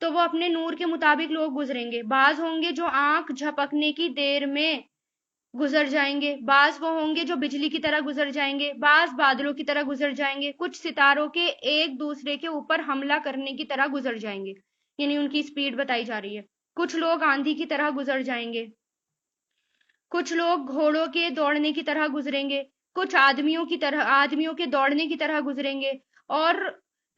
تو وہ اپنے نور کے مطابق لوگ گزریں گے. بعض ہوں گے جو آنکھ جھپکنے کی دیر میں گزر جائیں گے، بعض وہ ہوں گے جو بجلی کی طرح گزر جائیں گے، بعض بادلوں کی طرح گزر جائیں گے، کچھ ستاروں کے ایک دوسرے کے اوپر حملہ کرنے کی طرح گزر جائیں گے، یعنی ان کی سپیڈ بتائی جا رہی ہے. کچھ لوگ آندھی کی طرح گزر جائیں گے، کچھ لوگ گھوڑوں کے دوڑنے کی طرح گزریں گے، کچھ آدمیوں کے دوڑنے کی طرح گزریں گے، اور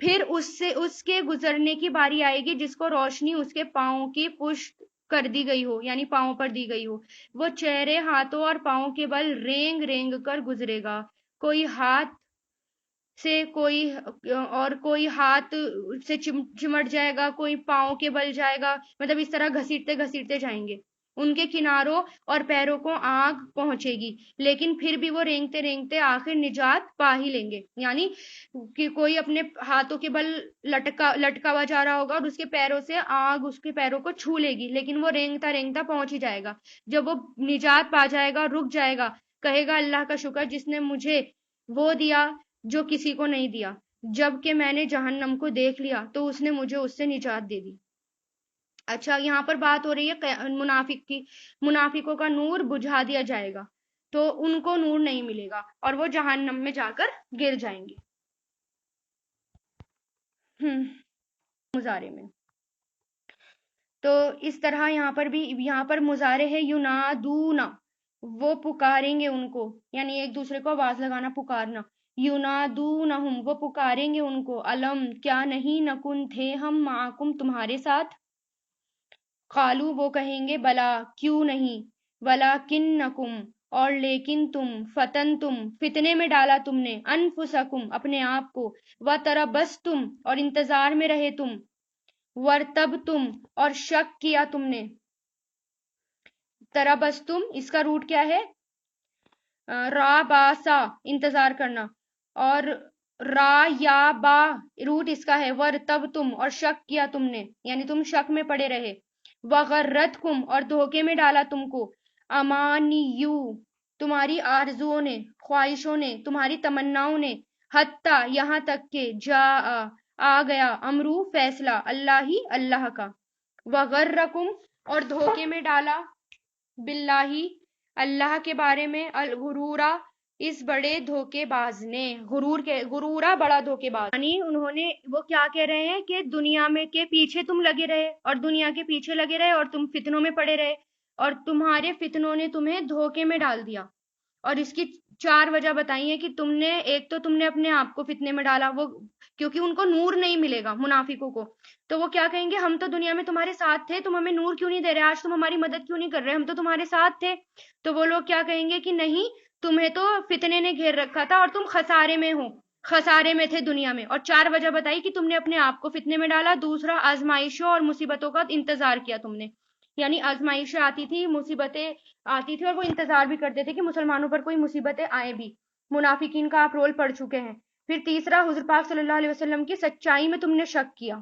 پھر اس کے گزرنے کی باری آئے گی جس کو روشنی اس کے پاؤں کی پشت کر دی گئی ہو، یعنی پاؤں پر دی گئی ہو. وہ چہرے، ہاتھوں اور پاؤں کے بل رینگ رینگ کر گزرے گا. کوئی ہاتھ سے کوئی ہاتھ سے چمٹ جائے گا، کوئی پاؤں کے بل جائے گا، مطلب اس طرح گھسیٹتے گھسیٹتے جائیں گے. ان کے کناروں اور پیروں کو آگ پہنچے گی، لیکن پھر بھی وہ رینگتے رینگتے آخر نجات پا ہی لیں گے. یعنی کہ کوئی اپنے ہاتھوں کے بل لٹکا ہوا جا رہا ہوگا اور اس کے پیروں سے آگ اس کے پیروں کو چھو لے گی، لیکن وہ رینگتا رینگتا پہنچ ہی جائے گا. جب وہ نجات پا جائے گا، رک جائے گا، کہے گا اللہ کا شکر جس نے مجھے وہ دیا جو کسی کو نہیں دیا. جب کہ میں نے جہنم کو دیکھ لیا تو اس نے مجھے اس سے نجات دے دی. اچھا، یہاں پر بات ہو رہی ہے منافق کی. منافقوں کا نور بجھا دیا جائے گا تو ان کو نور نہیں ملے گا اور وہ جہنم میں جا کر گر جائیں گے. مضارع میں تو اس طرح یہاں پر مضارع ہے ینادونا، وہ پکاریں گے ان کو، یعنی ایک دوسرے کو آواز لگانا، پکارنا. ینادونہم، وہ پکاریں گے ان کو. علم، کیا نہیں، نکن، تھے ہم، معکم، تمہارے ساتھ. قالو، وہ کہیں گے، بلا، کیوں نہیں، ولیکنکم، اور لیکن تم، فتنتم، فتنے میں ڈالا تم نے، انفسکم، اپنے آپ کو، وتربصتم، اور انتظار میں رہے تم، ورتبتم، اور شک کیا تم نے. تربصتم، اس کا روٹ کیا ہے؟ را با سا، انتظار کرنا، اور را یا با روٹ اس کا ہے. ورتبتم، اور شک کیا تم نے، یعنی تم شک میں پڑے رہے. وغرتکم، اور دھوکے میں ڈالا تم کو. امانیو، تمہاری آرزوؤں نے، خواہشوں نے، تمہاری تمناؤں نے. حتی، یہاں تک کہ جا آ گیا، امرو، فیصلہ، اللہ ہی، اللہ کا. وغرکم، اور دھوکے میں ڈالا، باللہ، اللہ کے بارے میں، الغرورا، اس بڑے دھوکے باز نے. غرورا، بڑا دھوکے باز. یعنی وہ کیا کہہ رہے ہیں کہ دنیا میں کے پیچھے تم لگے رہے اور دنیا کے پیچھے لگے رہے اور تم فتنوں میں پڑے رہے اور تمہارے فتنوں نے تمہیں دھوکے میں ڈال دیا. اور اس کی 4 وجہ بتائی ہیں کہ ایک تو تم نے اپنے آپ کو فتنے میں ڈالا، وہ کیونکہ ان کو نور نہیں ملے گا منافقوں کو، تو وہ کیا کہیں گے، ہم تو دنیا میں تمہارے ساتھ تھے، تم ہمیں نور کیوں نہیں دے رہے، آج تم ہماری مدد کیوں نہیں کر رہے، ہم تو تمہارے ساتھ تھے. تو وہ لوگ کیا کہیں گے کہ نہیں، تمہیں تو فتنے نے گھیر رکھا تھا اور تم خسارے میں ہو، خسارے میں تھے دنیا میں. اور 4 وجہ بتائی کہ تم نے اپنے آپ کو فتنے میں ڈالا. دوسرا، آزمائشوں اور مصیبتوں کا انتظار کیا تم نے، یعنی آزمائشیں آتی تھی، مصیبتیں آتی تھی اور وہ انتظار بھی کرتے تھے کہ مسلمانوں پر کوئی مصیبتیں آئے بھی. منافقین کا آپ رول پڑھ چکے ہیں. پھر تیسرا، حضور پاک صلی اللہ علیہ وسلم کی سچائی میں تم نے شک کیا.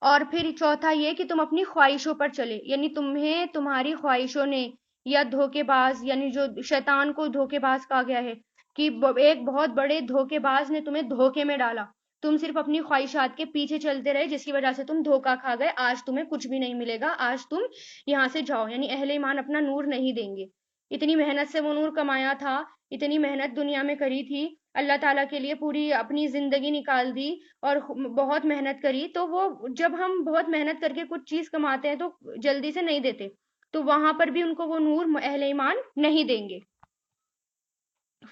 اور پھر چوتھا یہ کہ تم اپنی خواہشوں پر چلے، یعنی تمہیں تمہاری خواہشوں نے، یا دھوکے باز، یعنی جو شیطان کو دھوکے باز کہا گیا ہے کہ ایک بہت بڑے دھوکے باز نے تمہیں دھوکے میں ڈالا. تم صرف اپنی خواہشات کے پیچھے چلتے رہے جس کی وجہ سے تم دھوکا کھا گئے. آج تمہیں کچھ بھی نہیں ملے گا، آج تم یہاں سے جاؤ. یعنی اہل ایمان اپنا نور نہیں دیں گے. اتنی محنت سے وہ نور کمایا تھا، اتنی محنت دنیا میں کری تھی، اللہ تعالیٰ کے لیے پوری اپنی زندگی نکال دی اور بہت محنت کری. تو وہ جب ہم بہت محنت کر کے کچھ چیز کماتے ہیں تو جلدی سے نہیں دیتے، تو وہاں پر بھی ان کو وہ نور اہل ایمان نہیں دیں گے.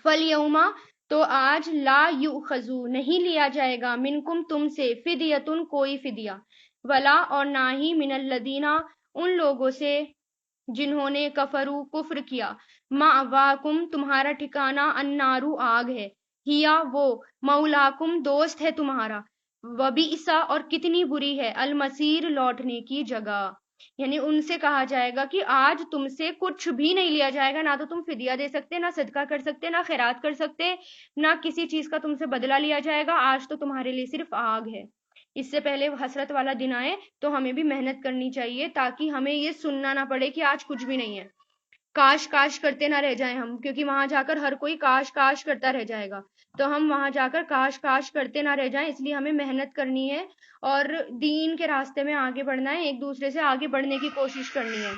فَالْيَوْمَ، تو آج، لا یؤخذو، نہیں لیا جائے گا، منکم، تم سے، فدیتن، کوئی فدیہ، ولا، اور نہ ہی، من الذین، ان لوگوں سے جنہوں نے کفرو، کفر کیا، مأواکم، تمہارا ٹھکانہ، النارو، آگ ہے، ہیا، وہ، مولاکم، دوست ہے تمہارا، وبئس، اور کتنی بری ہے، المصیر، لوٹنے کی جگہ. یعنی ان سے کہا جائے گا کہ آج تم سے کچھ بھی نہیں لیا جائے گا، نہ تو تم فدیہ دے سکتے، نہ صدقہ کر سکتے، نہ خیرات کر سکتے، نہ کسی چیز کا تم سے بدلہ لیا جائے گا. آج تو تمہارے لیے صرف آگ ہے. اس سے پہلے حسرت والا دن آئے تو ہمیں بھی محنت کرنی چاہیے تاکہ ہمیں یہ سننا نہ پڑے کہ آج کچھ بھی نہیں ہے. کاش کاش کرتے نہ رہ جائیں ہم، کیونکہ وہاں جا کر ہر کوئی کاش کاش کرتا رہ جائے گا، تو ہم وہاں جا کر کاش کاش کرتے نہ رہ جائیں، اس لیے ہمیں محنت کرنی ہے اور دین کے راستے میں آگے بڑھنا ہے، ایک دوسرے سے آگے بڑھنے کی کوشش کرنی ہے،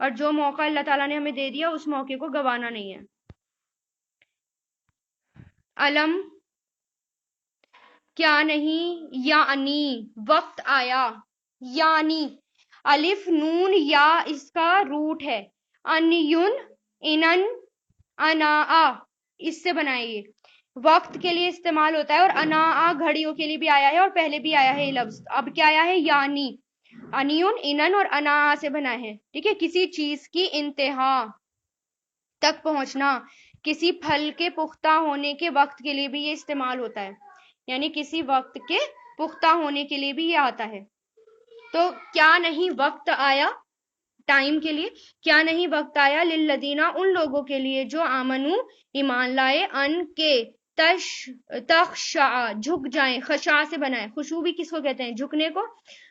اور جو موقع اللہ تعالیٰ نے ہمیں دے دیا اس موقع کو گنوانا نہیں ہے۔ علم کیا نہیں، یعنی وقت آیا، یعنی الف نون یا اس کا روٹ ہے، انیون انن انا اس سے بنائیے، وقت کے لیے استعمال ہوتا ہے، اور انا گھڑیوں کے لیے بھی آیا ہے اور پہلے بھی آیا ہے یہ لفظ، اب کیا آیا ہے یعنی، انیون انن اور انا سے بنا ہے، ٹھیک ہے، کسی چیز کی انتہا تک پہنچنا، کسی پھل کے پختہ ہونے کے وقت کے لیے بھی یہ استعمال ہوتا ہے، یعنی کسی وقت کے پختہ ہونے کے لیے بھی یہ آتا ہے۔ تو کیا نہیں وقت آیا، ٹائم کے لیے، کیا نہیں وقت آیا، للذینا ان لوگوں کے لیے جو آمنو ایمان لائے، ان کے تخشع جھک جائیں، خشاع سے بنائے، خشوع بھی کس کو کہتے ہیں، جھکنے کو،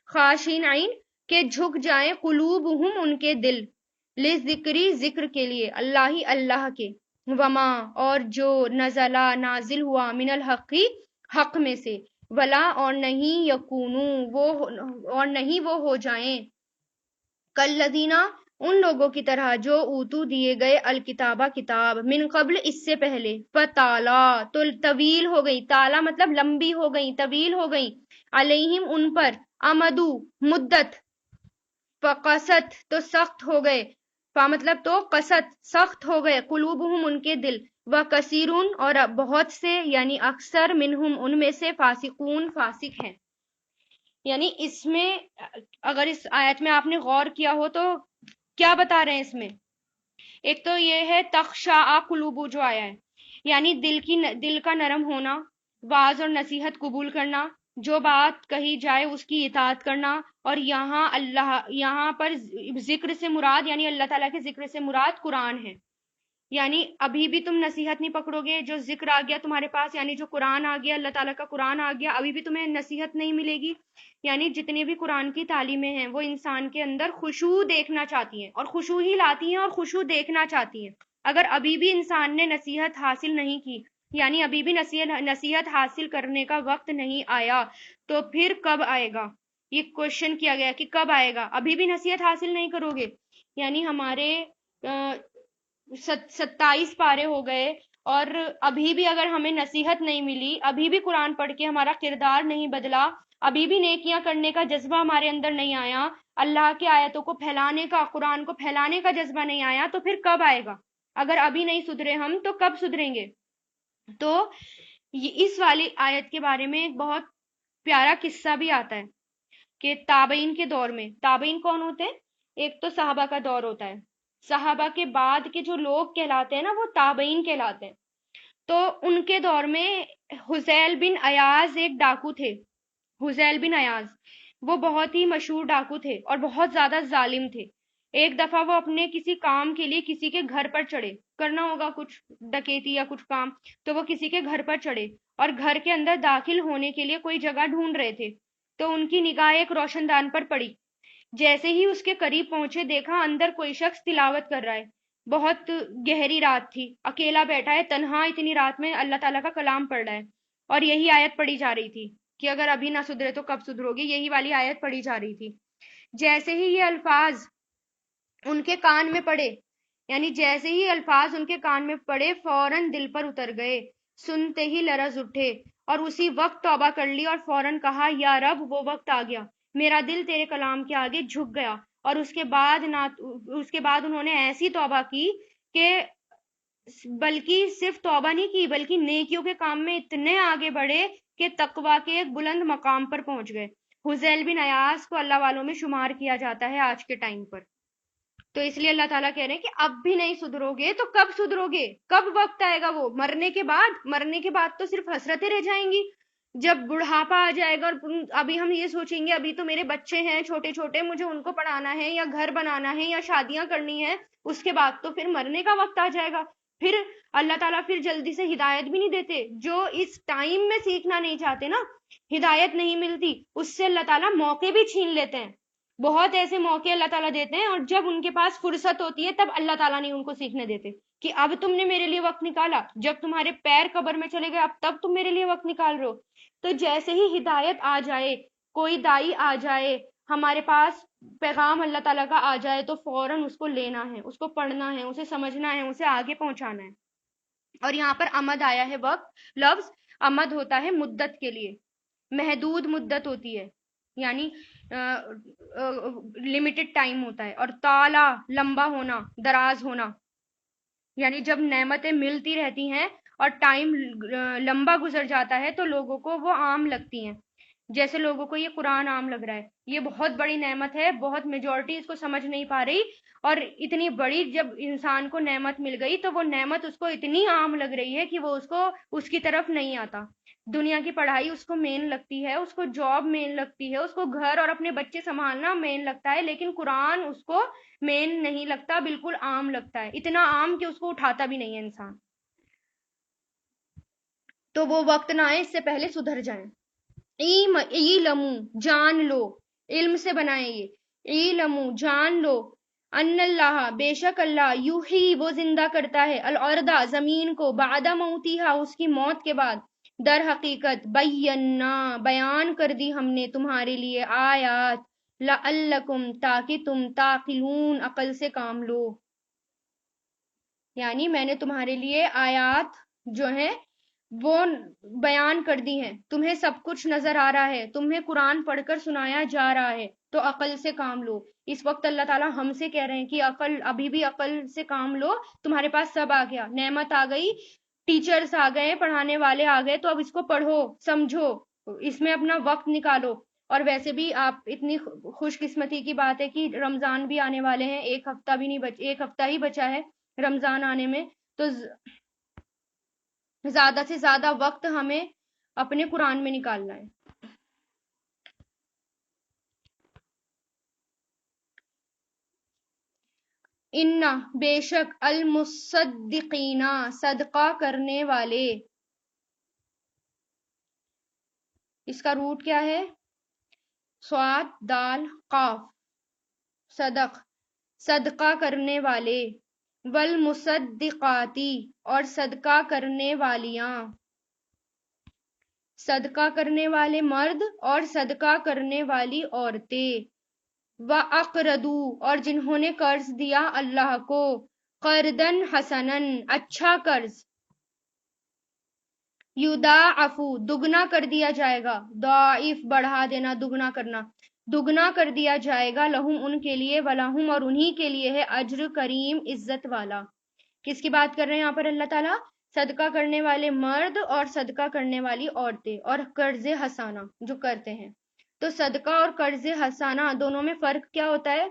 خاشعین عین کہ جھک جائیں، قلوبہم ان کے دل، لذکری ذکر کے لیے، اللہ کے، وما اور جو نزلہ نازل ہوا، من الحقی حق میں سے، ولا اور نہیں یکونو وہ ہو جائیں، کالذین ان لوگوں کی طرح جو اوتو دیے گئے الکتابہ کتاب، من قبل اس سے پہلے، فتالا تو طویل ہو گئی، تالا مطلب لمبی ہو گئی، طویل ہو گئی، علیہم ان پر، امدو مدت، فقست تو سخت ہو گئے، فا مطلب تو قست سخت ہو گئے، قلوبہم ان کے دل، وکثیرون اور بہت سے یعنی اکثر، منہم ان میں سے، فاسقون فاسق ہیں، یعنی اس میں اگر اس آیت میں آپ نے غور کیا ہو تو کیا بتا رہے ہیں اس میں، ایک تو یہ ہے تخشع قلوب جو آیا ہے، یعنی دل کا نرم ہونا، واعظ اور نصیحت قبول کرنا، جو بات کہی جائے اس کی اطاعت کرنا، اور یہاں پر ذکر سے مراد یعنی اللہ تعالیٰ کے ذکر سے مراد قرآن ہے، یعنی ابھی بھی تم نصیحت نہیں پکڑو گے، جو ذکر آ گیا تمہارے پاس یعنی جو قرآن آ گیا، اللہ تعالیٰ کا قرآن آ گیا، ابھی بھی تمہیں نصیحت نہیں ملے گی، یعنی جتنے بھی قرآن کی تعلیمیں ہیں وہ انسان کے اندر خشوع دیکھنا چاہتی ہیں، اور خشوع ہی لاتی ہیں اور خشوع دیکھنا چاہتی ہیں، اگر ابھی بھی انسان نے نصیحت حاصل نہیں کی، یعنی ابھی بھی نصیحت حاصل کرنے کا وقت نہیں آیا، تو پھر کب آئے گا، یہ کوشچن کیا گیا کہ کب آئے گا، ابھی بھی نصیحت حاصل نہیں کرو گے، یعنی ہمارے 27 پارے ہو گئے، اور ابھی بھی اگر ہمیں نصیحت نہیں ملی، ابھی بھی قرآن پڑھ کے ہمارا کردار نہیں بدلا، ابھی بھی نیکیاں کرنے کا جذبہ ہمارے اندر نہیں آیا، اللہ کی آیتوں کو پھیلانے کا، قرآن کو پھیلانے کا جذبہ نہیں آیا، تو پھر کب آئے گا، اگر ابھی نہیں سدھرے ہم تو کب سدھریں گے۔ تو اس والی آیت کے بارے میں ایک بہت پیارا قصہ بھی آتا ہے کہ تابعین کے دور میں، تابعین کون ہوتے ہیں، ایک تو صحابہ کا دور ہوتا ہے، صحابہ کے بعد کے جو لوگ کہلاتے ہیں نا وہ تابعین کہلاتے ہیں، تو ان کے دور میں حذیل بن ایاز ایک ڈاکو تھے، حذیل بن ایاز وہ بہت ہی مشہور ڈاکو تھے اور بہت زیادہ ظالم تھے، ایک دفعہ وہ اپنے کسی کام کے لیے کسی کے گھر پر چڑھے، کرنا ہوگا کچھ ڈکیتی یا کچھ کام، تو وہ کسی کے گھر پر چڑھے اور گھر کے اندر داخل ہونے کے لیے کوئی جگہ ڈھونڈ رہے تھے، تو ان کی نگاہ ایک روشن دان پر پڑی، جیسے ہی اس کے قریب پہنچے دیکھا اندر کوئی شخص تلاوت کر رہا ہے، بہت گہری رات تھی، اکیلا بیٹھا ہے تنہا، اتنی رات میں اللہ تعالیٰ کا کلام پڑھ رہا ہے، اور یہی آیت پڑھی جا رہی تھی کہ اگر ابھی نہ سدھرے تو کب سدھرو گے، یہی والی آیت پڑھی جا رہی تھی، جیسے ہی یہ الفاظ ان کے کان میں پڑے، یعنی جیسے ہی الفاظ ان کے کان میں پڑے فوراً دل پر اتر گئے، سنتے ہی لرز اٹھے اور اسی وقت توبہ کر لی اور فوراً کہا یا رب وہ وقت آ گیا، میرا دل تیرے کلام کے آگے جھک گیا، اور اس کے بعد انہوں نے ایسی توبہ کی کہ بلکہ صرف توبہ نہیں کی بلکہ نیکیوں کے کام میں اتنے آگے بڑھے کہ تقوی کے ایک بلند مقام پر پہنچ گئے۔ حذیل بن ایاز کو اللہ والوں میں شمار کیا جاتا ہے آج کے ٹائم پر، تو اس لیے اللہ تعالیٰ کہہ رہے ہیں کہ اب بھی نہیں سدھرو گے تو کب سدھرو گے، کب وقت آئے گا، وہ مرنے کے بعد تو صرف حسرتیں رہ جائیں گی، جب بڑھاپا آ جائے گا اور ابھی ہم یہ سوچیں گے ابھی تو میرے بچے ہیں چھوٹے چھوٹے، مجھے ان کو پڑھانا ہے یا گھر بنانا ہے یا شادیاں کرنی ہے، اس کے بعد تو پھر مرنے کا وقت آ جائے گا، پھر اللہ تعالیٰ پھر جلدی سے ہدایت بھی نہیں دیتے، جو اس ٹائم میں سیکھنا نہیں چاہتے نا، ہدایت نہیں ملتی، اس سے اللہ تعالیٰ موقع بھی چھین لیتے ہیں، بہت ایسے موقع اللہ تعالیٰ دیتے ہیں، اور جب ان کے پاس فرصت ہوتی ہے تب اللہ تعالیٰ نہیں ان کو سیکھنے دیتے کہ اب تم نے میرے لیے وقت نکالا، جب تمہارے پیر قبر میں چلے گئے اب تب تم میرے لیے وقت نکال رہے ہو۔ تو جیسے ہی ہدایت آ جائے، کوئی دائی آ جائے، ہمارے پاس پیغام اللہ تعالیٰ کا آ جائے، تو فوراً اس کو لینا ہے، اس کو پڑھنا ہے، اسے سمجھنا ہے، اسے آگے پہنچانا ہے۔ اور یہاں پر امد آیا ہے، وقت لفظ امد ہوتا ہے مدت کے لیے، محدود مدت ہوتی ہے، یعنی لمیٹڈ ٹائم ہوتا ہے، اور تالا لمبا ہونا، دراز ہونا، یعنی جب نعمتیں ملتی رہتی ہیں اور ٹائم لمبا گزر جاتا ہے تو لوگوں کو وہ عام لگتی ہیں، جیسے لوگوں کو یہ قرآن عام لگ رہا ہے، یہ بہت بڑی نعمت ہے، بہت میجورٹی اس کو سمجھ نہیں پا رہی، اور اتنی بڑی جب انسان کو نعمت مل گئی تو وہ نعمت اس کو اتنی عام لگ رہی ہے کہ وہ اس کی طرف نہیں آتا۔ دنیا کی پڑھائی اس کو مین لگتی ہے، اس کو جاب مین لگتی ہے، اس کو گھر اور اپنے بچے سنبھالنا مین لگتا ہے، لیکن قرآن اس کو مین نہیں لگتا، بالکل عام لگتا ہے، اتنا عام کہ اس کو اٹھاتا بھی نہیں ہے انسان۔ تو وہ وقت نہ آئے اس سے پہلے سدھر جائیں۔ ایلمو جان لو، علم سے بنائیں یہ، ایلمو جان لو، ان اللہ بے شک اللہ، یوہی وہ زندہ کرتا ہے، الارض زمین کو، بعد موتیہا اس کی موت کے بعد، در حقیقت بینا بیان کر دی ہم نے تمہارے لیے آیات، لعلکم تاکہ تم تعقلون عقل سے کام لو، یعنی میں نے تمہارے لیے آیات جو ہیں وہ بیان کر دی ہیں، تمہیں سب کچھ نظر آ رہا ہے، تمہیں قرآن پڑھ کر سنایا جا رہا ہے، تو عقل سے کام لو۔ اس وقت اللہ تعالیٰ ہم سے کہہ رہے ہیں کہ عقل، ابھی بھی عقل سے کام لو، تمہارے پاس سب آ گیا، نعمت آ گئی، ٹیچرز آ گئے، پڑھانے والے آ گئے، تو اب اس کو پڑھو، سمجھو، اس میں اپنا وقت نکالو۔ اور ویسے بھی آپ اتنی خوش قسمتی کی بات ہے کہ رمضان بھی آنے والے ہیں، ایک ہفتہ بھی نہیں ایک ہفتہ ہی بچا ہے رمضان آنے میں، تو زیادہ سے زیادہ وقت ہمیں اپنے قرآن میں نکالنا ہے۔ انا بے شک، المصدقین صدقہ کرنے والے، اس کا روٹ کیا ہے؟ صاد دال قاف، صدق صدقہ کرنے والے، والمصدقاتی اور صدقہ کرنے والیاں، صدقہ کرنے والے مرد اور صدقہ کرنے والی عورتیں، وَأَقْرَضُوا اور جنہوں نے قرض دیا اللہ کو، قرضاً حسناً اچھا قرض، یضاعف دگنا کر دیا جائے گا، ضاعف بڑھا دینا، دگنا کرنا، دگنا کر دیا جائے گا، لہم ان کے لیے، ولہم اور انہی کے لیے ہے، اجر کریم عزت والا۔ کس کی بات کر رہے ہیں یہاں پر اللہ تعالیٰ؟ صدقہ کرنے والے مرد اور صدقہ کرنے والی عورتیں، اور قرض حسانہ جو کرتے ہیں۔ تو صدقہ اور قرض حسانہ دونوں میں فرق کیا ہوتا ہے؟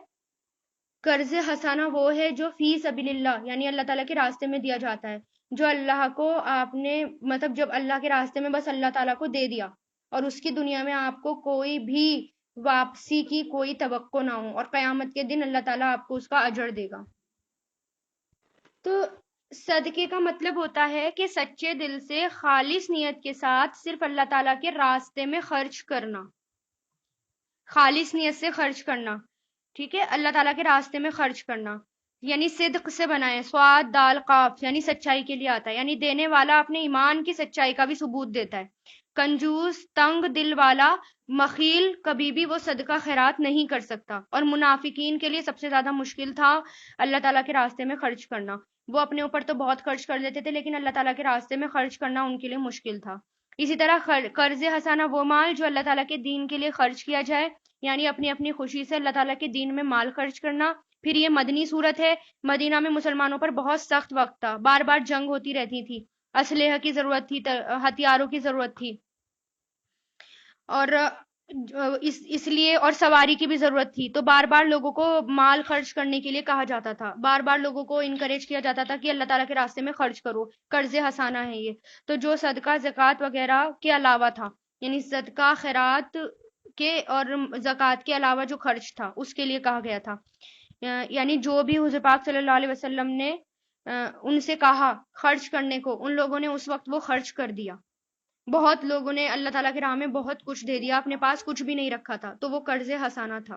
قرض حسانہ وہ ہے جو فی سبیل اللہ، یعنی اللہ تعالیٰ کے راستے میں دیا جاتا ہے، جو اللہ کو آپ نے، مطلب جب اللہ کے راستے میں بس اللہ تعالیٰ کو دے دیا، اور اس کی دنیا میں آپ کو کوئی بھی واپسی کی کوئی توقع نہ ہو، اور قیامت کے دن اللہ تعالیٰ آپ کو اس کا اجر دے گا۔ تو صدقے کا مطلب ہوتا ہے کہ سچے دل سے خالص نیت کے ساتھ صرف اللہ تعالیٰ کے راستے میں خرچ کرنا، خالص نیت سے خرچ کرنا، ٹھیک ہے، اللہ تعالیٰ کے راستے میں خرچ کرنا، یعنی صدق سے بنائے، صاد دال قاف، یعنی سچائی کے لیے آتا ہے، یعنی دینے والا اپنے ایمان کی سچائی کا بھی ثبوت دیتا ہے۔ کنجوس تنگ دل والا مخیل کبھی بھی وہ صدقہ خیرات نہیں کر سکتا، اور منافقین کے لیے سب سے زیادہ مشکل تھا اللہ تعالیٰ کے راستے میں خرچ کرنا، وہ اپنے اوپر تو بہت خرچ کر لیتے تھے لیکن اللہ تعالیٰ کے راستے میں خرچ کرنا ان کے لیے مشکل تھا۔ اسی طرح قرض حسانہ وہ مال جو اللہ تعالیٰ کے دین کے لیے خرچ کیا جائے، یعنی اپنی اپنی خوشی سے اللہ تعالیٰ کے دین میں مال خرچ کرنا۔ پھر یہ مدنی صورت ہے، مدینہ میں مسلمانوں پر بہت سخت وقت تھا، بار بار جنگ ہوتی رہتی تھی، اسلحہ کی ضرورت تھی، ہتھیاروں کی ضرورت تھی، اور اس لیے اور سواری کی بھی ضرورت تھی، تو بار بار لوگوں کو مال خرچ کرنے کے لیے کہا جاتا تھا، بار بار لوگوں کو انکریج کیا جاتا تھا کہ اللہ تعالیٰ کے راستے میں خرچ کرو، قرض حسانہ ہے یہ۔ تو جو صدقہ زکوٰۃ وغیرہ کے علاوہ تھا، یعنی صدقہ خیرات کے اور زکوٰۃ کے علاوہ جو خرچ تھا اس کے لیے کہا گیا تھا، یعنی جو بھی حضور پاک صلی اللہ علیہ وسلم نے ان سے کہا خرچ کرنے کو، ان لوگوں نے اس وقت وہ خرچ کر دیا، بہت لوگوں نے اللہ تعالیٰ کے راہ میں بہت کچھ دے دیا، اپنے پاس کچھ بھی نہیں رکھا تھا، تو وہ قرض حسانہ تھا۔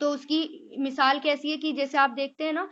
تو اس کی مثال کیسی ہے کہ جیسے آپ دیکھتے ہیں نا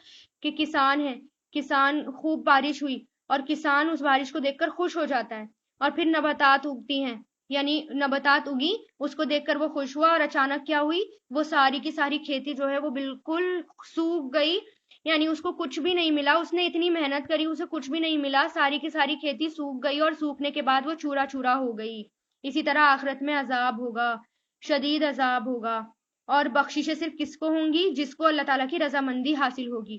کہ کسان ہے، کسان خوب بارش ہوئی اور کسان اس بارش کو دیکھ کر خوش ہو جاتا ہے، اور پھر نباتات اگتی ہیں، یعنی نباتات اگی، اس کو دیکھ کر وہ خوش ہوا، اور اچانک کیا ہوئی، وہ ساری کی ساری کھیتی جو ہے وہ بالکل سوکھ گئی، یعنی اس کو کچھ بھی نہیں ملا، اس نے اتنی محنت کری اسے کچھ بھی نہیں ملا، ساری کی ساری کھیتی سوکھ گئی، اور سوکھنے کے بعد وہ چورا چورا ہو گئی۔ اسی طرح آخرت میں عذاب ہوگا، شدید عذاب ہوگا، اور بخششیں صرف کس کو ہوں گی؟ جس کو اللہ تعالیٰ کی رضامندی حاصل ہوگی،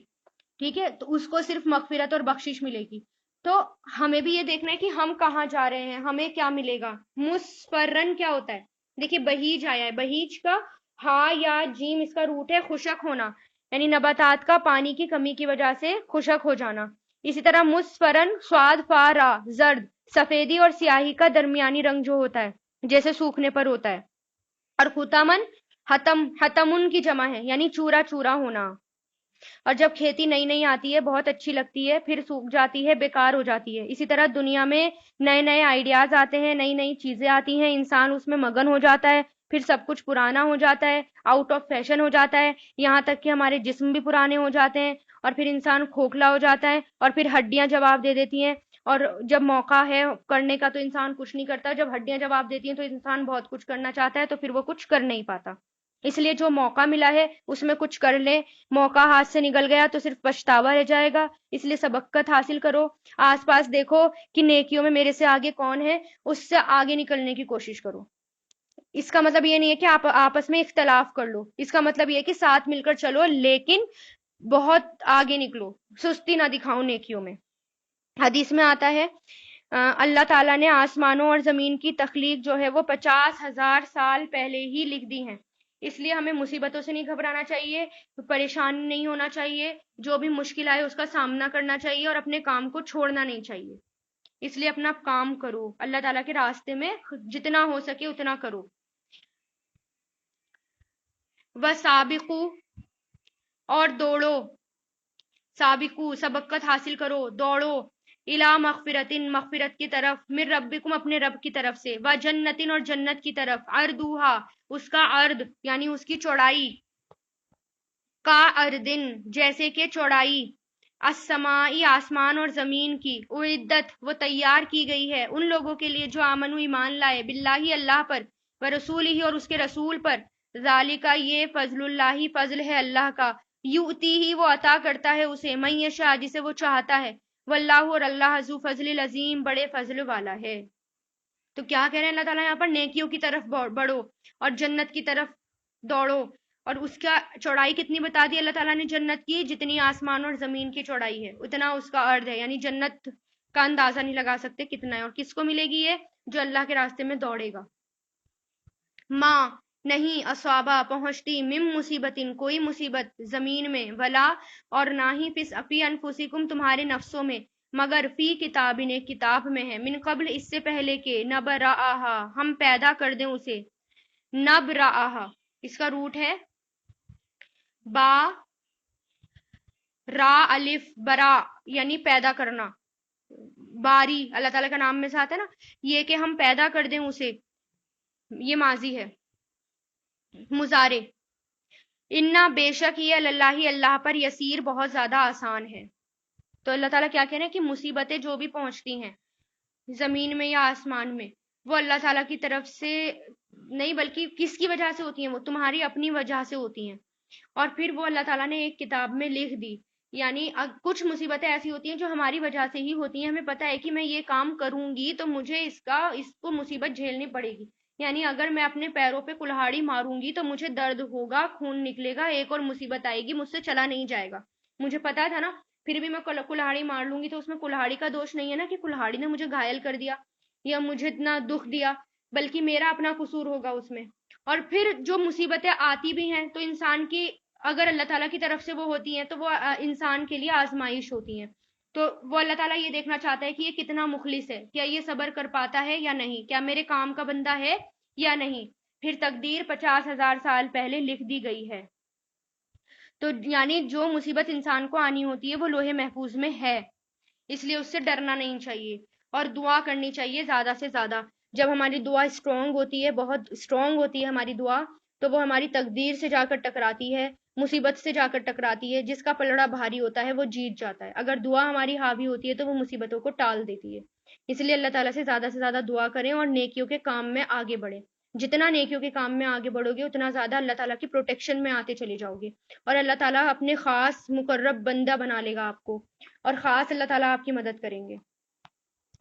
ٹھیک ہے، تو اس کو صرف مغفرت اور بخشش ملے گی۔ تو ہمیں بھی یہ دیکھنا ہے کہ ہم کہاں جا رہے ہیں، ہمیں کیا ملے گا۔ مسفرن کیا ہوتا ہے؟ دیکھیے بہیج آیا ہے، بہیج کا ہا یا جیم اس کا روٹ ہے خشک ہونا، یعنی نباتات کا پانی کی کمی کی وجہ سے خشک ہو جانا۔ اسی طرح مسفرن سواد فا را زرد، سفیدی اور سیاہی کا درمیانی رنگ جو ہوتا ہے جیسے سوکھنے پر ہوتا ہے۔ اور ختامن، حتمن کی جمع ہے، یعنی چورا چورا ہونا۔ اور جب کھیتی نئی نئی آتی ہے بہت اچھی لگتی ہے، پھر سوکھ جاتی ہے، بیکار ہو جاتی ہے۔ اسی طرح دنیا میں نئے نئے آئیڈیاز آتے ہیں، نئی نئی چیزیں آتی ہیں، انسان اس میں مگن ہو جاتا ہے، پھر سب کچھ پرانا ہو جاتا ہے، آؤٹ آف فیشن ہو جاتا ہے، یہاں تک کہ ہمارے جسم بھی پرانے ہو جاتے ہیں، اور پھر انسان کھوکھلا ہو جاتا ہے، اور پھر ہڈیاں جواب دے دیتی ہیں، اور جب موقع ہے کرنے کا تو انسان کچھ نہیں کرتا، جب ہڈیاں جواب دیتی ہیں تو انسان بہت کچھ کرنا چاہتا ہے، تو پھر وہ کچھ کر نہیں پاتا۔ اس لیے جو موقع ملا ہے اس میں کچھ کر لیں، موقع ہاتھ سے نکل گیا تو صرف پچھتاوا رہ جائے گا، اس لیے سبقت حاصل کرو، آس پاس دیکھو کہ نیکیوں میں میرے سے آگے کون ہے، اس سے آگے نکلنے کی کوشش کرو۔ اس کا مطلب یہ نہیں ہے کہ آپ آپس میں اختلاف کر لو، اس کا مطلب یہ ہے کہ ساتھ مل کر چلو، لیکن بہت آگے نکلو، سستی نہ دکھاؤ نیکیوں میں۔ حدیث میں آتا ہے اللہ تعالیٰ نے آسمانوں اور زمین کی تخلیق جو ہے وہ 50,000 سال پہلے ہی لکھ دی ہیں، اس لیے ہمیں مصیبتوں سے نہیں گھبرانا چاہیے، پریشان نہیں ہونا چاہیے، جو بھی مشکل آئے اس کا سامنا کرنا چاہیے، اور اپنے کام کو چھوڑنا نہیں چاہیے۔ اس لیے اپنا کام کرو، اللہ تعالیٰ کے راستے میں جتنا ہو سکے اتنا کرو۔ وَسَابِقُو، اور دوڑو، سابقو سبقت حاصل کرو، دوڑو، الا مغفرتن مغفرت کی طرف، من ربکم اپنے رب کی طرف سے، و جنتن اور جنت کی طرف، عرضھا اس کا عرض یعنی اس کی چوڑائی، کا اردن جیسے کہ چوڑائی، السمائی آسمان اور زمین کی، اعدت وہ تیار کی گئی ہے ان لوگوں کے لیے جو آمنو ایمان لائے، باللہ اللہ پر، و رسول ہی اور اس کے رسول پر، ذالکا یہ فضل اللہ فضل ہے اللہ کا، یؤتی ہی وہ عطا کرتا ہے اسے، من یشاء جسے وہ چاہتا ہے، واللہ اور اللہ ذو فضل العظیم بڑے فضل والا ہے۔ تو کیا کہہ رہے ہیں اللہ تعالیٰ یہاں پر؟ نیکیوں کی طرف بڑھو اور جنت کی طرف دوڑو، اور اس کا چوڑائی کتنی بتا دی اللہ تعالیٰ نے جنت کی؟ جتنی آسمان اور زمین کی چوڑائی ہے اتنا اس کا عرض ہے، یعنی جنت کا اندازہ نہیں لگا سکتے کتنا ہے۔ اور کس کو ملے گی یہ؟ جو اللہ کے راستے میں دوڑے گا۔ ماں نہیں اصابہ پہنچتی، مم مصیبتن کوئی مصیبت زمین میں، ولا اور نہ ہی فی انفسکم تمہارے نفسوں میں، مگر فی کتابن ایک کتاب میں ہے، من قبل اس سے پہلے کہ نبرآہا ہم پیدا کر دیں اسے، نبرآہا اس کا روٹ ہے با را الف برا، یعنی پیدا کرنا، باری اللہ تعالیٰ کا نام میں سے آتا ہے نا، یہ کہ ہم پیدا کر دیں اسے، یہ ماضی ہے، مضارع، انا بے شک یہ اللہ اللہ پر یسیر بہت زیادہ آسان ہے۔ تو اللہ تعالیٰ کیا کہہ رہے ہیں کہ مصیبتیں جو بھی پہنچتی ہیں زمین میں یا آسمان میں، وہ اللہ تعالیٰ کی طرف سے نہیں بلکہ کس کی وجہ سے ہوتی ہیں؟ وہ تمہاری اپنی وجہ سے ہوتی ہیں، اور پھر وہ اللہ تعالیٰ نے ایک کتاب میں لکھ دی، یعنی کچھ مصیبتیں ایسی ہوتی ہیں جو ہماری وجہ سے ہی ہوتی ہیں، ہمیں پتہ ہے کہ میں یہ کام کروں گی تو مجھے اس کو مصیبت جھیلنی پڑے گی، یعنی اگر میں اپنے پیروں پہ کلہاڑی ماروں گی تو مجھے درد ہوگا، خون نکلے گا، ایک اور مصیبت آئے گی، مجھ سے چلا نہیں جائے گا، مجھے پتا تھا نا، پھر بھی میں کلہاڑی مار لوں گی تو اس میں کلہاڑی کا دوش نہیں ہے نا کہ کلہاڑی نے مجھے گھائل کر دیا یا مجھے اتنا دکھ دیا، بلکہ میرا اپنا قصور ہوگا اس میں۔ اور پھر جو مصیبتیں آتی بھی ہیں تو انسان کی اگر اللہ تعالیٰ کی طرف سے وہ ہوتی ہیں تو وہ انسان کے لیے آزمائش ہوتی ہیں، تو وہ اللہ تعالیٰ یہ دیکھنا چاہتا ہے کہ یہ کتنا مخلص ہے، کیا یہ صبر کر پاتا ہے یا نہیں، کیا میرے کام کا بندہ ہے یا نہیں۔ پھر تقدیر 50,000 سال پہلے لکھ دی گئی ہے، تو یعنی جو مصیبت انسان کو آنی ہوتی ہے وہ لوہے محفوظ میں ہے، اس لیے اس سے ڈرنا نہیں چاہیے، اور دعا کرنی چاہیے زیادہ سے زیادہ۔ جب ہماری دعا اسٹرانگ ہوتی ہے، بہت اسٹرانگ ہوتی ہے ہماری دعا، تو وہ ہماری تقدیر سے جا کر ٹکراتی ہے، مصیبت سے جا کر ٹکراتی ہے. جس کا پلڑا بھاری ہوتا ہے وہ جیت جاتا ہے. اگر دعا ہماری حاوی ہوتی ہے تو وہ مصیبتوں کو ٹال دیتی ہے. اس لیے اللہ تعالیٰ سے زیادہ دعا کریں اور نیکیوں کے کام میں آگے بڑھیں. جتنا نیکیوں کے کام میں آگے بڑھو گے اتنا زیادہ اللہ تعالیٰ کی پروٹیکشن میں آتے چلے جاؤ گے، اور اللہ تعالیٰ اپنے خاص مقرب بندہ بنا لے گا آپ کو، اور خاص اللہ تعالیٰ آپ کی مدد کریں گے.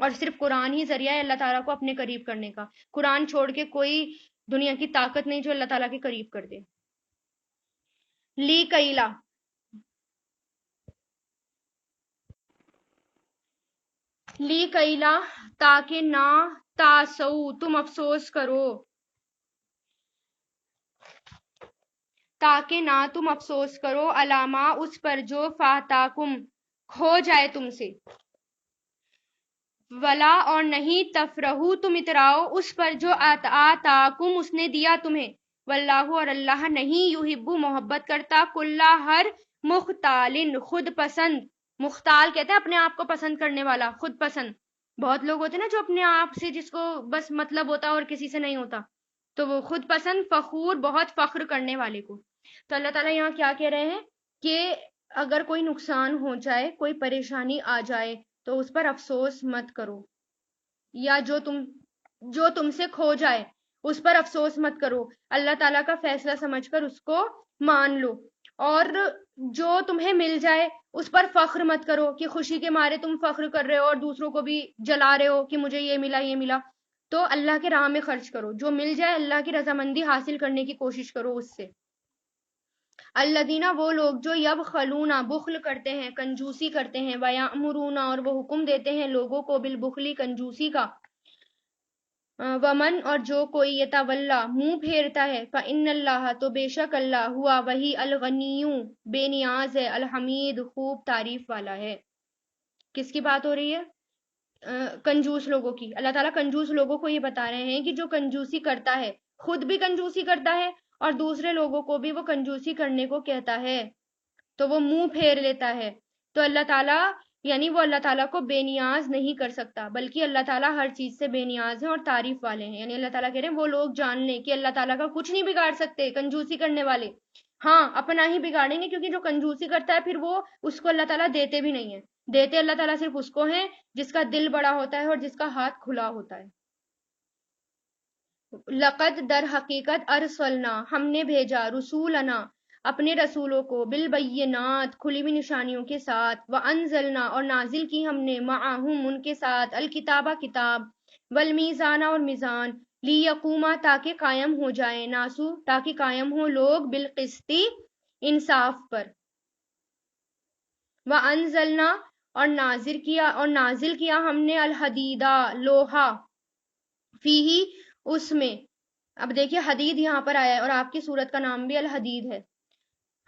اور صرف قرآن ہی ذریعہ ہے اللہ تعالیٰ کو اپنے قریب کرنے کا. قرآن چھوڑ کے کوئی دنیا کی طاقت نہیں جو اللہ تعالیٰ کے قریب کر دے. لی کیلا، لی کیلا تاکہ نہ تاسو تم افسوس کرو، تاکہ نہ تم افسوس کرو، علامہ اس پر جو فاتاکم کھو جائے تم سے، ولا اور نہیں تفرحو تم اتراؤ اس پر جو آتاکم اس نے دیا تمہیں، واللہ اور اللہ نہیں یحب محبت کرتا کلا ہر مختال خود پسند. مختال کہتے ہیں اپنے آپ کو پسند کرنے والا، خود پسند. بہت لوگ ہوتے ہیں نا جو اپنے آپ سے جس کو بس مطلب ہوتا اور کسی سے نہیں ہوتا، تو وہ خود پسند، فخور بہت فخر کرنے والے کو. تو اللہ تعالیٰ یہاں کیا کہہ رہے ہیں کہ اگر کوئی نقصان ہو جائے، کوئی پریشانی آ جائے تو اس پر افسوس مت کرو، یا جو تم سے کھو جائے اس پر افسوس مت کرو. اللہ تعالیٰ کا فیصلہ سمجھ کر اس کو مان لو، اور جو تمہیں مل جائے اس پر فخر مت کرو کہ خوشی کے مارے تم فخر کر رہے ہو اور دوسروں کو بھی جلا رہے ہو کہ مجھے یہ ملا یہ ملا. تو اللہ کے راہ میں خرچ کرو، جو مل جائے اللہ کی رضامندی حاصل کرنے کی کوشش کرو اس سے. الذین وہ لوگ جو یبخلون بخل کرتے ہیں، کنجوسی کرتے ہیں، ویأمرون اور وہ حکم دیتے ہیں لوگوں کو بالبخل کنجوسی کا، ومن اور جو کوئی یتولا منہ پھیرتا ہے، فإن اللہ تو بے شک اللہ ہوا وہی الغنی بے نیاز ہے، الحمید خوب تعریف والا ہے. کس کی بات ہو رہی ہے؟ کنجوس لوگوں کی. اللہ تعالیٰ کنجوس لوگوں کو یہ بتا رہے ہیں کہ جو کنجوسی کرتا ہے، خود بھی کنجوسی کرتا ہے اور دوسرے لوگوں کو بھی وہ کنجوسی کرنے کو کہتا ہے تو وہ منہ پھیر لیتا ہے. تو اللہ تعالیٰ یعنی وہ اللہ تعالیٰ کو بے نیاز نہیں کر سکتا، بلکہ اللہ تعالیٰ ہر چیز سے بے نیاز ہیں اور تعریف والے ہیں. یعنی اللہ تعالیٰ کہہ رہے ہیں وہ لوگ جان لیں کہ اللہ تعالیٰ کا کچھ نہیں بگاڑ سکتے کنجوسی کرنے والے. ہاں اپنا ہی بگاڑیں گے، کیونکہ جو کنجوسی کرتا ہے پھر وہ اس کو اللہ تعالیٰ دیتے بھی نہیں ہیں. دیتے اللہ تعالیٰ صرف اس کو ہیں جس کا دل بڑا ہوتا ہے اور جس کا ہاتھ کھلا ہوتا ہے. لقد در حقیقت ارسلنا ہم نے بھیجا رسولنا اپنے رسولوں کو بالبینات کھلی ہوئی نشانیوں کے ساتھ، وانزلنا اور نازل کی ہم نے معہم ان کے ساتھ الکتابہ کتاب، والمیزان اور میزان، لیقوما تاکہ قائم ہو جائیں، ناسو تاکہ قائم ہو لوگ، بالقسط انصاف پر. وانزلنا اور نازل کیا ہم نے الحدیدہ لوہا، فیہی اس میں. اب دیکھیے حدید یہاں پر آیا ہے اور آپ کی سورت کا نام بھی الحدید ہے.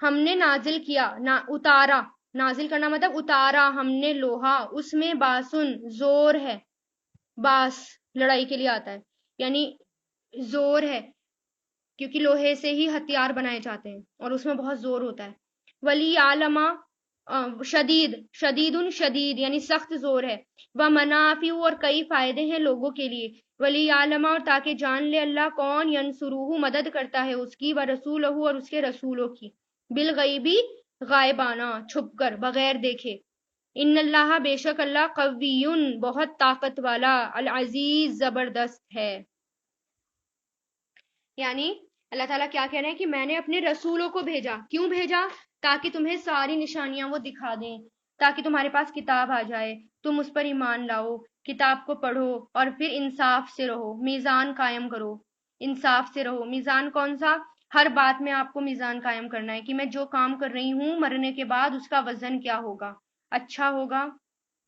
ہم نے نازل کیا، اتارا، نازل کرنا مطلب اتارا ہم نے لوہا، اس میں باسن زور ہے. باس لڑائی کے لیے آتا ہے، یعنی زور ہے، کیونکہ لوہے سے ہی ہتھیار بنائے جاتے ہیں اور اس میں بہت زور ہوتا ہے. ولی عالمہ شدید یعنی سخت زور ہے. ومنافع اور کئی فائدے ہیں لوگوں کے لیے. ولی عالمہ اور تاکہ جان لے اللہ کون ینصروہ مدد کرتا ہے اس کی، ورسولہ اور اس کے رسولوں کی، بالغیبی غائبانہ چھپ کر بغیر دیکھے. ان اللہ بے شک اللہ قوی بہت طاقت والا، العزیز زبردست ہے. یعنی اللہ تعالیٰ کیا کہہ رہے ہیں کہ میں نے اپنے رسولوں کو بھیجا. کیوں بھیجا؟ تاکہ تمہیں ساری نشانیاں وہ دکھا دیں، تاکہ تمہارے پاس کتاب آ جائے، تم اس پر ایمان لاؤ، کتاب کو پڑھو اور پھر انصاف سے رہو، میزان قائم کرو. انصاف سے رہو، میزان کون سا؟ ہر بات میں آپ کو میزان قائم کرنا ہے کہ میں جو کام کر رہی ہوں مرنے کے بعد اس کا وزن کیا ہوگا، اچھا ہوگا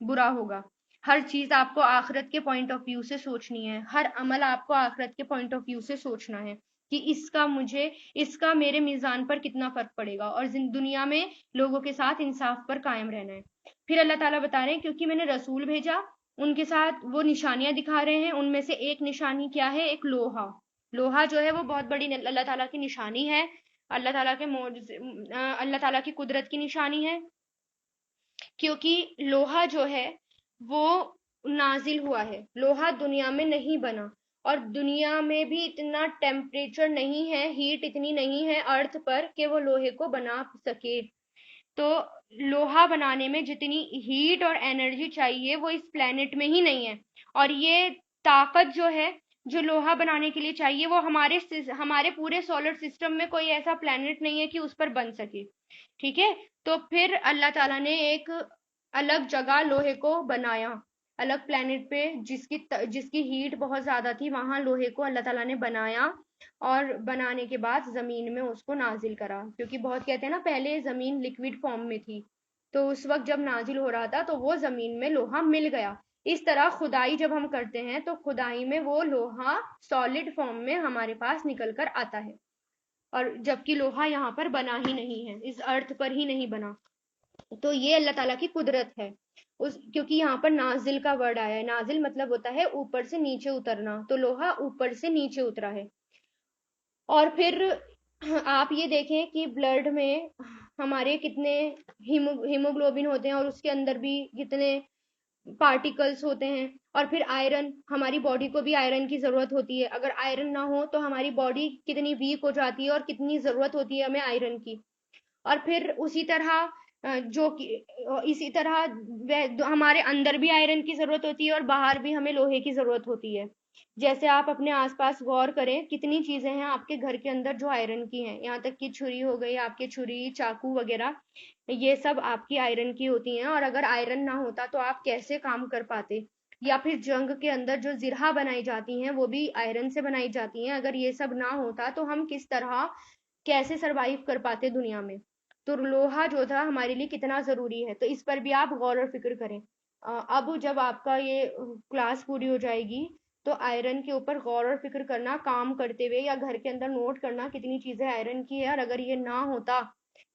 برا ہوگا. ہر چیز آپ کو آخرت کے پوائنٹ آف ویو سے سوچنی ہے، ہر عمل آپ کو آخرت کے پوائنٹ آف ویو سے سوچنا ہے کہ اس کا میرے میزان پر کتنا فرق پڑے گا، اور دنیا میں لوگوں کے ساتھ انصاف پر قائم رہنا ہے. پھر اللہ تعالیٰ بتا رہے ہیں کیونکہ میں نے رسول بھیجا، ان کے ساتھ وہ نشانیاں دکھا رہے ہیں. ان میں سے ایک نشانی کیا ہے؟ ایک لوہا. لوہا جو ہے وہ بہت بڑی اللہ تعالیٰ کی نشانی ہے، اللہ تعالیٰ کی قدرت کی نشانی ہے، کیونکہ لوہا جو ہے وہ نازل ہوا ہے. لوہا دنیا میں نہیں بنا، اور دنیا میں بھی اتنا ٹیمپریچر نہیں ہے، ہیٹ اتنی نہیں ہے ارتھ پر کہ وہ لوہے کو بنا سکے. تو لوہا بنانے میں جتنی ہیٹ اور انرجی چاہیے وہ اس پلانٹ میں ہی نہیں ہے. اور یہ طاقت جو ہے جو لوہا بنانے کے لیے چاہیے وہ ہمارے پورے سولر سسٹم میں کوئی ایسا پلانٹ نہیں ہے کہ اس پر بن سکے. ٹھیک ہے. تو پھر اللہ تعالیٰ نے ایک الگ جگہ لوہے کو بنایا، الگ پلانٹ پہ جس کی ہیٹ بہت زیادہ تھی، وہاں لوہے کو اللہ تعالیٰ نے بنایا اور بنانے کے بعد زمین میں اس کو نازل کرا. کیونکہ بہت کہتے ہیں نا پہلے زمین لکوڈ فارم میں تھی، تو اس وقت جب نازل ہو رہا تھا تو وہ زمین میں لوہا مل گیا. اس طرح خدائی جب ہم کرتے ہیں تو خدائی میں وہ لوہا سالڈ فارم میں ہمارے پاس نکل کر آتا ہے. اور جبکہ لوہا یہاں پر بنا ہی نہیں ہے، اس ارتھ پر ہی نہیں بنا. تو یہ اللہ تعالیٰ کی قدرت ہے. کیونکہ یہاں پر نازل کا ورڈ آیا ہے، نازل مطلب ہوتا ہے اوپر سے نیچے اترنا، تو لوہا اوپر سے نیچے اترا ہے. اور پھر آپ یہ دیکھیں کہ بلڈ میں ہمارے کتنے ہیموگلوبن ہوتے ہیں اور اس کے اندر بھی کتنے پارٹیکلز ہوتے ہیں. اور پھر آئرن، ہماری باڈی کو بھی آئرن کی ضرورت ہوتی ہے. اگر آئرن نہ ہو تو ہماری باڈی کتنی ویک ہو جاتی ہے اور کتنی ضرورت ہوتی ہے ہمیں آئرن کی. اور پھر اسی طرح ہمارے اندر بھی آئرن کی ضرورت ہوتی ہے اور باہر بھی ہمیں لوہے کی ضرورت ہوتی ہے. جیسے آپ اپنے آس پاس غور کریں، کتنی چیزیں ہیں آپ کے گھر کے اندر جو آئرن کی ہیں، یہاں تک کہ چھری ہو گئی آپ کے، چھری، چاقو وغیرہ، یہ سب آپ کی آئرن کی ہوتی ہیں. اور اگر آئرن نہ ہوتا تو آپ کیسے کام کر پاتے؟ یا پھر جنگ کے اندر جو زرہ بنائی جاتی ہیں وہ بھی آئرن سے بنائی جاتی ہیں. اگر یہ سب نہ ہوتا تو ہم کس طرح کیسے سروائیو کر پاتے دنیا میں؟ تو لوہا جو تھا ہمارے لیے کتنا ضروری ہے، تو اس پر بھی آپ غور و فکر کریں. اب جب آپ کا یہ کلاس پوری ہو جائے گی تو آئرن کے اوپر غور و فکر کرنا، کام کرتے ہوئے یا گھر کے اندر نوٹ کرنا کتنی چیزیں آئرن کی ہے. اور اگر یہ نہ ہوتا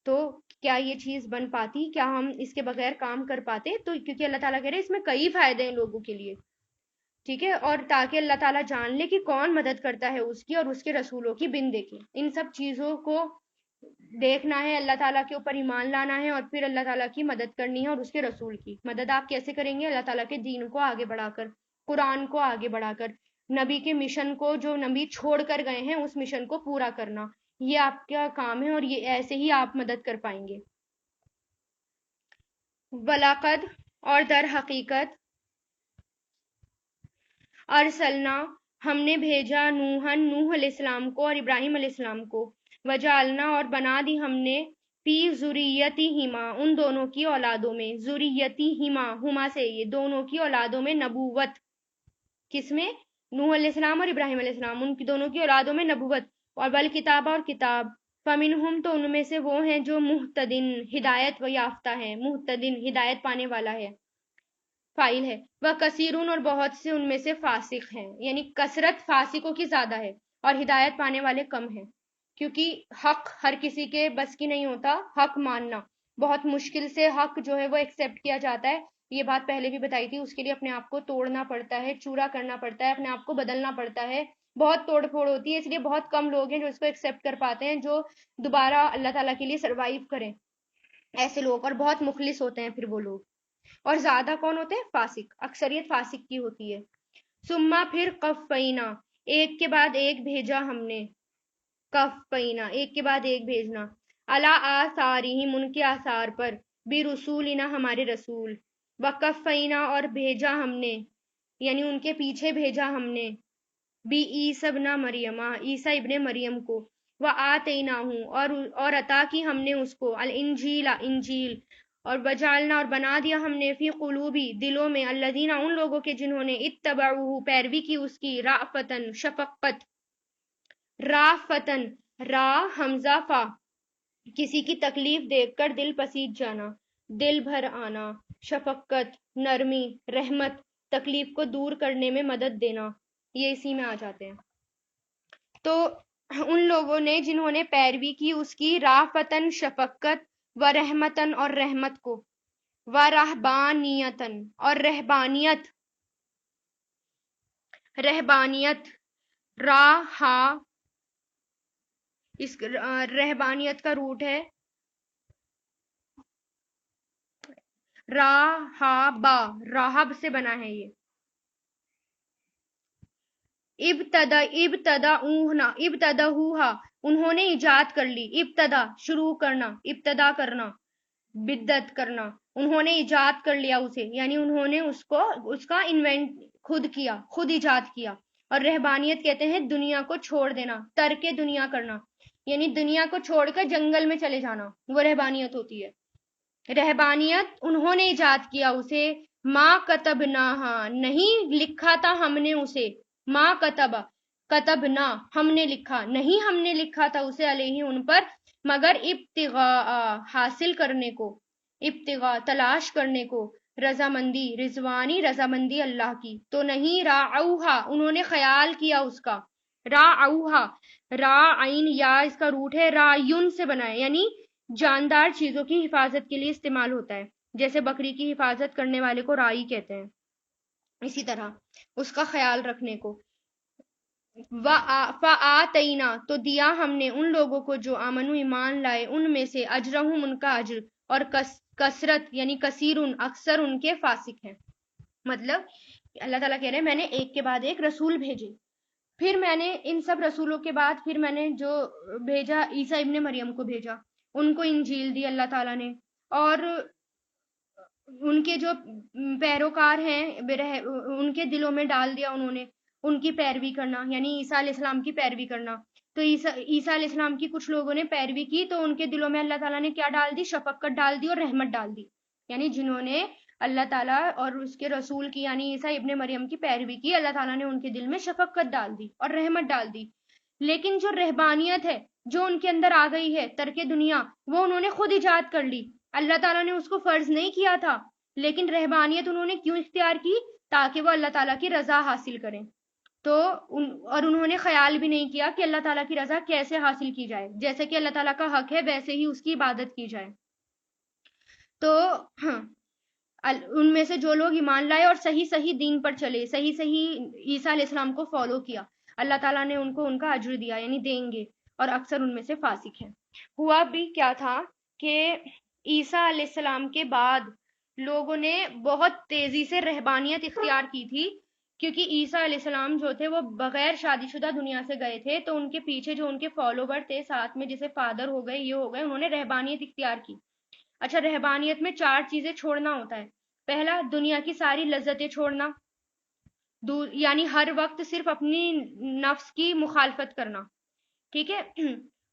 تو کیا یہ چیز بن پاتی؟ کیا ہم اس کے بغیر کام کر پاتے؟ تو کیونکہ اللہ تعالیٰ کہہ رہے ہیں اس میں کئی فائدے ہیں لوگوں کے لیے. ٹھیک ہے. اور تاکہ اللہ تعالیٰ جان لے کہ کون مدد کرتا ہے اس کی اور اس کے رسولوں کی بن دیکھے. ان سب چیزوں کو دیکھنا ہے، اللہ تعالیٰ کے اوپر ایمان لانا ہے اور پھر اللہ تعالیٰ کی مدد کرنی ہے. اور اس کے رسول کی مدد آپ کیسے کریں گے؟ اللہ تعالیٰ کے دین کو آگے بڑھا کر، قرآن کو آگے بڑھا کر، نبی کے مشن کو جو نبی چھوڑ کر گئے ہیں اس مشن کو پورا کرنا، یہ آپ کا کام ہے اور یہ ایسے ہی آپ مدد کر پائیں گے. وَلَقَدْ اور در حقیقت، ارسلنا ہم نے بھیجا، نوح علیہ السلام کو اور ابراہیم علیہ السلام کو، وجعلنا اور بنا دی ہم نے، فی ذریتہما ان دونوں کی اولادوں میں، ذریتہما ہما سے یہ دونوں کی اولادوں میں، نبوت. کس میں؟ نوح علیہ السلام اور ابراہیم علیہ السلام، ان کی دونوں کی اولادوں میں نبوت. اور والکتاب اور کتاب، فمنہم تو ان میں سے وہ ہیں جو مہتدن ہدایت و یافتہ ہیں، مہتدن ہدایت پانے والا ہے، فائل ہے. وہ کثیرون اور بہت سے ان میں سے فاسق ہیں، یعنی کثرت فاسقوں کی زیادہ ہے اور ہدایت پانے والے کم ہیں. کیونکہ حق ہر کسی کے بس کی نہیں ہوتا، حق ماننا بہت مشکل سے حق جو ہے وہ ایکسیپٹ کیا جاتا ہے. یہ بات پہلے بھی بتائی تھی. اس کے لیے اپنے آپ کو توڑنا پڑتا ہے، چورا کرنا پڑتا ہے، اپنے آپ کو بدلنا پڑتا ہے، بہت توڑ پھوڑ ہوتی ہے. اس لیے بہت کم لوگ ہیں جو اس کو ایکسیپٹ کر پاتے ہیں، جو دوبارہ اللہ تعالیٰ کے لیے سروائیو کریں، ایسے لوگ. اور بہت مخلص ہوتے ہیں پھر وہ لوگ. اور زیادہ کون ہوتے ہیں؟ فاسق. اکثریت فاسق کی ہوتی ہے. ثم پھر قفینا ایک کے بعد ایک بھیجا ہم نے، قفینا ایک کے بعد ایک بھیجنا، علی آثارہم ان کے آثار پر، برسولنا ہمارے رسول، وقفینا اور بھیجا ہم نے، یعنی ان کے پیچھے بھیجا ہم نے، بی عیسی ابن مریم عیسیٰ ابن مریم کو، وآتیناہ اور عطا کی ہم نے اس کو، الانجیل انجیل، اور وجعلنا اور بنا دیا ہم نے، فی قلوبی دلوں میں، الذین ان لوگوں کے جنہوں نے، اتبعوہ پیروی کی اس کی، رأفتن شفقت، رافتن را حمزہ فا، کسی کی تکلیف دیکھ کر دل پسیج جانا، دل بھر آنا، شفقت نرمی، رحمت تکلیف کو دور کرنے میں مدد دینا، یہ اسی میں آ جاتے ہیں. تو ان لوگوں نے جنہوں نے پیروی کی اس کی، رافتن شفقت، و رحمتن اور رحمت کو، و رہبانیتن اور رہبانیت، رہبانیت راہا، اس رہبانیت کا روٹ ہے راہبا، راہب سے بنا ہے یہ. ابتدعوها انہوں نے ایجاد کر لی، ابتدا شروع کرنا، ابتدا کرنا، بدت کرنا، انہوں نے ایجاد کر لیا اسے، یعنی انہوں نے اس کا انوینٹ خود کیا، خود ایجاد کیا۔ اور رہبانیت کہتے ہیں دنیا کو چھوڑ دینا، ترک دنیا کرنا، یعنی دنیا کو چھوڑ کر جنگل میں چلے جانا، وہ رہبانیت ہوتی ہے۔ رہبانیت انہوں نے ایجاد کیا اسے، ما کتبناہا نہیں لکھا تھا ہم نے اسے، ما کتبنا ہم نے لکھا نہیں، ہم نے لکھا تھا اسے علیہ ان پر، مگر ابتغاء حاصل کرنے کو، ابتغاء تلاش کرنے کو، رضامندی رضوانی رضامندی اللہ کی، تو نہیں راعوہا انہوں نے خیال کیا اس کا، راعوہا را عین یا اس کا روٹ ہے، رایون سے بنا ہے، یعنی جاندار چیزوں کی حفاظت کے لیے استعمال ہوتا ہے، جیسے بکری کی حفاظت کرنے والے کو رائی کہتے ہیں، اسی طرح اس کا خیال رکھنے کو۔ فآتینا تو دیا ہم نے ان لوگوں کو جو آمنو ایمان لائے، ان میں سے اجرہم ان کا اجر، اور کثرت یعنی کثیر اکثر ان کے فاسق ہیں۔ مطلب اللہ تعالیٰ کہہ رہے ہیں میں نے ایک کے بعد ایک رسول بھیجے، پھر میں نے ان سب رسولوں کے بعد پھر میں نے جو بھیجا عیسیٰ ابن مریم کو بھیجا، ان کو انجیل دی اللہ تعالیٰ نے، اور ان کے جو پیروکار ہیں ان کے دلوں میں ڈال دیا انہوں نے ان کی پیروی کرنا، یعنی عیسیٰ علیہ السلام کی پیروی کرنا۔ تو عیسیٰ علیہ السلام کی کچھ لوگوں نے پیروی کی تو ان کے دلوں میں اللہ تعالیٰ نے کیا ڈال دی؟ شفقت ڈال دی اور رحمت ڈال دی، یعنی جنہوں نے اللہ تعالیٰ اور اس کے رسول کی یعنی عیسیٰ ابن مریم کی پیروی کی، اللہ تعالیٰ نے ان کے دل میں شفقت ڈال دی اور رحمت ڈال دی۔ لیکن جو رہبانیت ہے جو ان کے اندر آ گئی ہے، ترک دنیا، وہ انہوں نے خود ایجاد کر لی، اللہ تعالیٰ نے اس کو فرض نہیں کیا تھا، لیکن رہبانیت انہوں نے کیوں اختیار کی؟ تاکہ وہ اللہ تعالیٰ کی رضا حاصل کریں۔ تو اور انہوں نے خیال بھی نہیں کیا کہ اللہ تعالیٰ کی رضا کیسے حاصل کی جائے، جیسے کہ اللہ تعالیٰ کا حق ہے ویسے ہی اس کی عبادت کی جائے۔ تو ان میں سے جو لوگ ایمان لائے اور صحیح دین پر چلے، صحیح عیسیٰ علیہ السلام کو فالو کیا، اللہ تعالیٰ نے ان کو ان کا اجر دیا، یعنی دیں گے، اور اکثر ان میں سے فاسق ہیں۔ ہوا بھی کیا تھا کہ عیسیٰ علیہ السلام کے بعد لوگوں نے بہت تیزی سے رہبانیت اختیار کی تھی، کیونکہ عیسیٰ علیہ السلام جو تھے وہ بغیر شادی شدہ دنیا سے گئے تھے، تو ان کے پیچھے جو ان کے فالوور تھے ساتھ میں، جیسے فادر ہو گئے یہ ہو گئے، انہوں نے رہبانیت اختیار کی۔ اچھا، رہبانیت میں 4 چیزیں چھوڑنا ہوتا ہے۔ پہلا، دنیا کی ساری لذتیں چھوڑنا، یعنی ہر وقت صرف اپنی نفس کی مخالفت کرنا، ٹھیک ہے،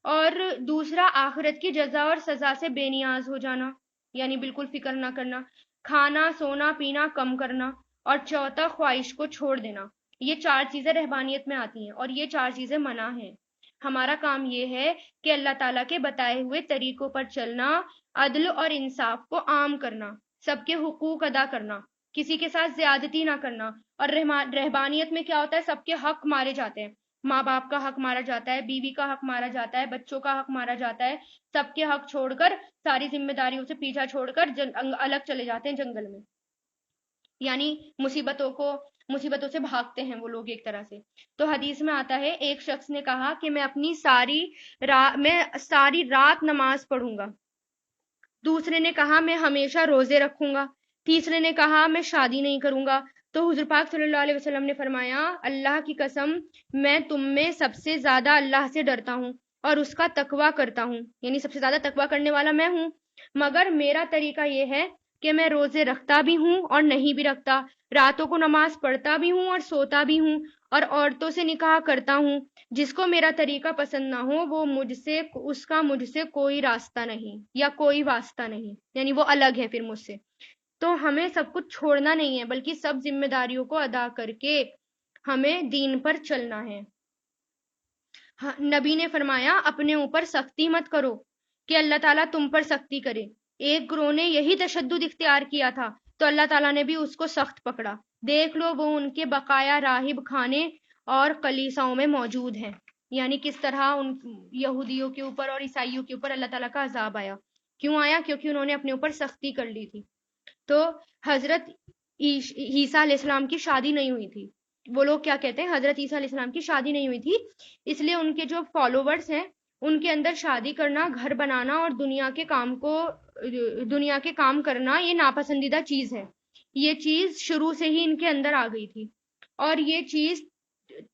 اور دوسرا آخرت کی جزا اور سزا سے بے نیاز ہو جانا، یعنی بالکل فکر نہ کرنا، کھانا سونا پینا کم کرنا، اور چوتھا خواہش کو چھوڑ دینا۔ یہ 4 چیزیں رہبانیت میں آتی ہیں اور یہ 4 چیزیں منع ہیں۔ ہمارا کام یہ ہے کہ اللہ تعالیٰ کے بتائے ہوئے طریقوں پر چلنا، عدل اور انصاف کو عام کرنا، سب کے حقوق ادا کرنا، کسی کے ساتھ زیادتی نہ کرنا۔ اور رہبانیت میں کیا ہوتا ہے؟ سب کے حق مارے جاتے ہیں، ماں باپ کا حق مارا جاتا ہے، بیوی کا حق مارا جاتا ہے، بچوں کا حق مارا جاتا ہے، سب کے حق چھوڑ کر، ساری ذمہ داریوں سے پیچھا چھوڑ کر الگ چلے جاتے ہیں جنگل میں، یعنی مصیبتوں سے بھاگتے ہیں وہ لوگ ایک طرح سے۔ تو حدیث میں آتا ہے ایک شخص نے کہا کہ میں اپنی ساری رات نماز پڑھوں گا، دوسرے نے کہا میں ہمیشہ روزے رکھوں گا، تیسرے نے کہا میں شادی نہیں کروں گا۔ تو حضور پاک صلی اللہ علیہ وسلم نے فرمایا اللہ کی قسم میں تم میں سب سے زیادہ اللہ سے ڈرتا ہوں اور اس کا تقوی کرتا ہوں، یعنی سب سے زیادہ تقوی کرنے والا میں ہوں، مگر میرا طریقہ یہ ہے کہ میں روزے رکھتا بھی ہوں اور نہیں بھی رکھتا، راتوں کو نماز پڑھتا بھی ہوں اور سوتا بھی ہوں، اور عورتوں سے نکاح کرتا ہوں، جس کو میرا طریقہ پسند نہ ہو وہ اس کا مجھ سے کوئی راستہ نہیں یا کوئی واسطہ نہیں، یعنی وہ الگ ہے پھر مجھ سے۔ تو ہمیں سب کچھ چھوڑنا نہیں ہے بلکہ سب ذمہ داریوں کو ادا کر کے ہمیں دین پر چلنا ہے۔ نبی نے فرمایا اپنے اوپر سختی مت کرو کہ اللہ تعالیٰ تم پر سختی کرے۔ ایک گروہ نے یہی تشدد اختیار کیا تھا تو اللہ تعالیٰ نے بھی اس کو سخت پکڑا، دیکھ لو وہ ان کے بقایا راہب خانے اور کلیساؤں میں موجود ہیں، یعنی کس طرح ان یہودیوں کے اوپر اور عیسائیوں کے اوپر اللہ تعالیٰ کا عذاب آیا۔ کیوں آیا؟ کیونکہ انہوں نے اپنے اوپر سختی کر لی تھی۔ تو حضرت عیسیٰ علیہ السلام کی شادی نہیں ہوئی تھی، وہ لوگ کیا کہتے ہیں حضرت عیسیٰ علیہ السلام کی شادی نہیں ہوئی تھی، اس لیے ان کے جو فالوورز ہیں ان کے اندر شادی کرنا، گھر بنانا اور دنیا کے کام کرنا یہ ناپسندیدہ چیز ہے۔ یہ چیز شروع سے ہی ان کے اندر آ گئی تھی اور یہ چیز